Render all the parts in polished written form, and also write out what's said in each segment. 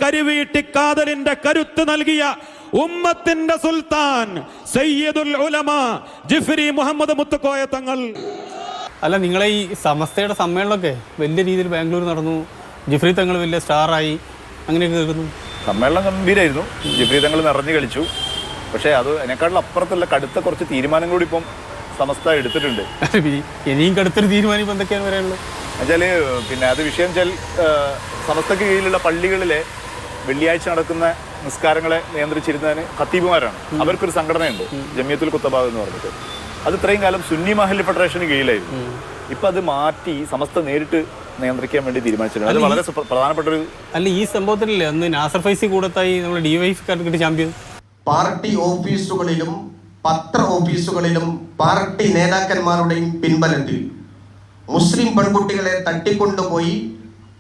കരിവീട്ടിക്കാതലിന്റെ കരുത്ത് നൽകിയ ഉമ്മത്തിന്റെ സുൽത്താൻ സയ്യിദുൽ ഉലമ ജിഫ്രി മുഹമ്മദ് മുത്തുക്കോയ തങ്ങൾ. അല്ല, നിങ്ങളെ ഈ സമസ്തയുടെ സമ്മേളനമൊക്കെ വലിയ രീതിയിൽ ബാംഗ്ലൂർ നടന്നു, ജിഫ്രി തങ്ങൾ വലിയ സ്റ്റാറായി, അങ്ങനെയൊക്കെ കേൾക്കുന്നു. സമ്മേളനം ഗംഭീരമായിരുന്നു, ജിഫ്രി തങ്ങൾ നിറഞ്ഞു കളിച്ചു. പക്ഷേ അത് അതിനേക്കാളും അപ്പുറത്തുള്ള കടുത്ത കുറച്ച് തീരുമാനം കൂടി ഇപ്പം സമസ്ത എടുത്തിട്ടുണ്ട്. ഇനിയും കടുത്തൊരു തീരുമാനം ഇപ്പം എന്തൊക്കെയാണ് പറയാനുള്ളത് എന്നുവെച്ചാൽ പിന്നെ അത് വിഷയം വെച്ചാൽ സമസ്തക്ക് കീഴിലുള്ള പള്ളികളിലെ വെള്ളിയാഴ്ച നടക്കുന്ന നിസ്കാരങ്ങളെ നിയന്ത്രിച്ചിരുന്നതിന് ഖത്തീബുമാരാണ്. അവർക്കൊരു സംഘടനയുണ്ട്, ജമിയത്തുൽ കുത്തബ എന്ന് പറഞ്ഞിട്ട്. അത് ഇത്രയും കാലം സുന്നി മഹല്ല് ഫെഡറേഷന് കീഴിലായിരുന്നു. ഇപ്പം അത് മാറ്റി സമസ്ത നേരിട്ട് നിയന്ത്രിക്കാൻ വേണ്ടി തീരുമാനിച്ചിട്ടുണ്ട്. അത് വളരെ പ്രധാനപ്പെട്ട ഒരു അല്ല, ഈ സംഭവത്തിലല്ലേ അന്ന് നാസർ ഫൈസി കൂടത്തായി നമ്മുടെ ഡിവൈഎഫ്ഐക്കാർക്ക് കിട്ടിയ ചാമ്പ്യൻ. പാർട്ടി ഓഫീസുകളിലും പത്ര ഓഫീസുകളിലും പാർട്ടി നേതാക്കന്മാരുടെയും പിൻബലത്തിൽ മുസ്ലിം പെൺകുട്ടികളെ തട്ടിക്കൊണ്ടുപോയി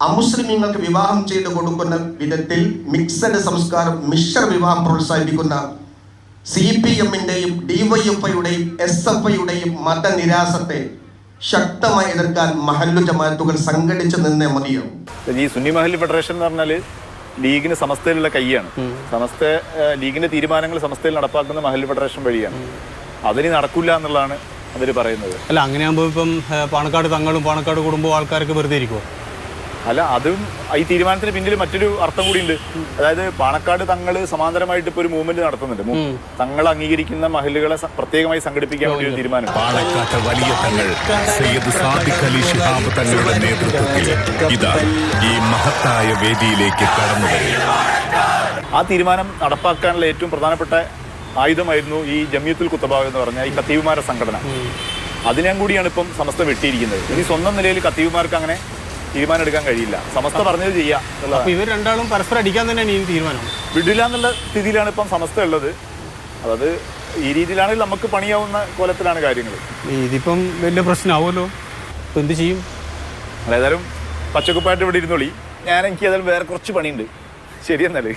അമുസ്ലിമീങ്ങൾക്ക് വിവാഹം ചെയ്തു കൊടുക്കുന്ന വിധത്തിൽ മിക്സഡ് സംസ്കാരം, മിശ്ര വിവാഹം പ്രോത്സാഹിപ്പിക്കുന്ന CPM-ന്റെയും DYFI-യുടെയും SFI-യുടെയും മതനിരാസത്തെ ശക്തമായി എതിർക്കാൻ മഹല്ലു ജമാഅത്തുകൾ സംഘടിച്ചു നിന്നേ മതിയാവും. ഈ സുന്നി മഹല്ല് ഫെഡറേഷൻ എന്ന് പറഞ്ഞാൽ ലീഗിന് സമസ്തയിലുള്ള കൈയാണ്. സമസ്ത ലീഗിന്റെ തീരുമാനങ്ങൾ സമസ്തയിൽ നടപ്പാക്കുന്ന മഹല്ല് ഫെഡറേഷൻ വഴിയാണ്. അതിന് നടക്കില്ല എന്നുള്ളതാണ് അവർ പറയുന്നത്. അല്ല, അങ്ങനെയാകുമ്പോൾ ഇപ്പം പാണക്കാട് തങ്ങളും പാണക്കാട് കുടുംബവും ആൾക്കാരൊക്കെ വെറുതെ ഇരിക്കുമോ? അല്ല, അതും ഈ തീരുമാനത്തിന് പിന്നിൽ മറ്റൊരു അർത്ഥം കൂടി ഉണ്ട്. അതായത് പാണക്കാട് തങ്ങള് സമാന്തരമായിട്ട് ഇപ്പൊ ഒരു മൂവ്മെന്റ് നടത്തുന്നുണ്ട്. തങ്ങൾ അംഗീകരിക്കുന്ന മഹല്ലുകളെ പ്രത്യേകമായി സംഘടിപ്പിക്കാൻ വേണ്ടി ഒരു തീരുമാനം. പാണക്കാട്ട് വലിയ തങ്ങൾ സയ്യിദ് സാദിഖ് അലി ശിഹാബ് തങ്ങളുടെ നേതൃത്വത്തിൽ ഇതാ ഈ മഹത്തായ വേദിയിലേക്ക് കടന്നു വരിക. ആ തീരുമാനം നടപ്പാക്കാനുള്ള ഏറ്റവും പ്രധാനപ്പെട്ട ആയുധമായിരുന്നു ഈ ജമിയത്തുൽ കുത്തബ എന്ന് പറഞ്ഞ ഈ ഖത്തീബുമാരുടെ സംഘടന. അതിനെ കൂടിയാണ് ഇപ്പം സമസ്ത വെട്ടിയിരിക്കുന്നത്. ഇനി സ്വന്തം നിലയിൽ ഖത്തീബുമാർക്ക് അങ്ങനെ തീരുമാനം എടുക്കാൻ കഴിയില്ല. സമസ്ത പറഞ്ഞത് ചെയ്യാം. ഇവർ രണ്ടാളും പരസ്പരം അടിക്കാൻ തന്നെയാണ് ഈ തീരുമാനം. വിടില്ല എന്നുള്ള സ്ഥിതിയിലാണ് ഇപ്പം സമസ്ത ഉള്ളത്. അതായത് ഈ രീതിയിലാണെങ്കിൽ നമുക്ക് പണിയാവുന്ന കോലത്തിലാണ് കാര്യങ്ങൾ. ഇതിപ്പം വലിയ പ്രശ്നമാവുമല്ലോ, ഇപ്പം എന്ത് ചെയ്യും? ഏതായാലും പച്ചക്കുപ്പായിട്ട് ഇവിടെ ഇരുന്നോളി. എനിക്ക് ഏതായാലും വേറെ കുറച്ച് പണിയുണ്ട്. ശരിയെന്നല്ലേ?